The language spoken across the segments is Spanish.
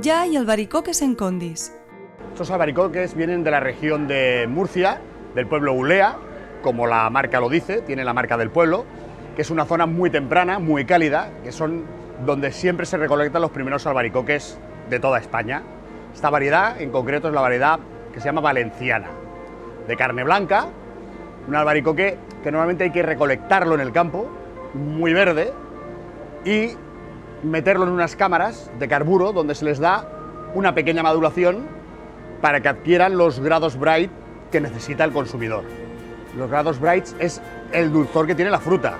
Ya hay albaricoques en Condis. Estos albaricoques vienen de la región de Murcia, del pueblo Ulea, como la marca lo dice, tiene la marca del pueblo, que es una zona muy temprana, muy cálida, que son donde siempre se recolectan los primeros albaricoques de toda España. Esta variedad en concreto es la variedad que se llama valenciana, de carne blanca, un albaricoque que normalmente hay que recolectarlo en el campo, muy verde, y meterlo en unas cámaras de carburo donde se les da una pequeña maduración para que adquieran los grados Bright que necesita el consumidor. Los grados Bright es el dulzor que tiene la fruta,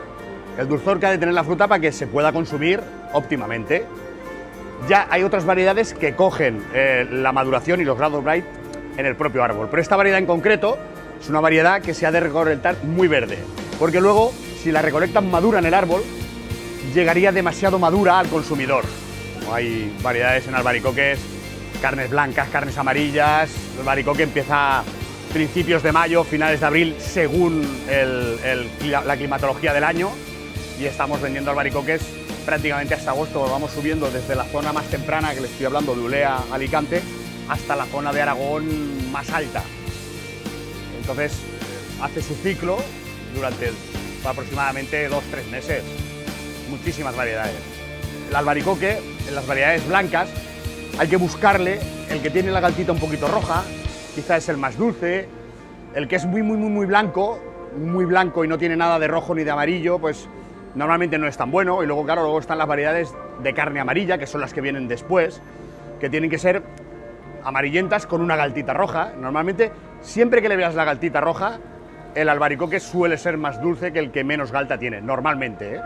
el dulzor que ha de tener la fruta para que se pueda consumir óptimamente. Ya hay otras variedades que cogen la maduración y los grados Bright en el propio árbol, pero esta variedad en concreto es una variedad que se ha de recolectar muy verde, porque luego, si la recolectan madura en el árbol, llegaría demasiado madura al consumidor. Hay variedades en albaricoques, carnes blancas, carnes amarillas. El albaricoque empieza a principios de mayo, finales de abril, según la climatología del año, y estamos vendiendo albaricoques prácticamente hasta agosto. Vamos subiendo desde la zona más temprana, que les estoy hablando, de Ulea, Alicante, hasta la zona de Aragón más alta. Entonces hace su ciclo durante aproximadamente 2-3 meses. Muchísimas variedades. El albaricoque, en las variedades blancas, hay que buscarle el que tiene la galtita un poquito roja, quizá es el más dulce. El que es muy blanco y no tiene nada de rojo ni de amarillo, pues normalmente no es tan bueno. Y luego, claro, luego están las variedades de carne amarilla, que son las que vienen después, que tienen que ser amarillentas con una galtita roja. Normalmente, siempre que le veas la galtita roja, el albaricoque suele ser más dulce que el que menos galta tiene, normalmente, ¿eh?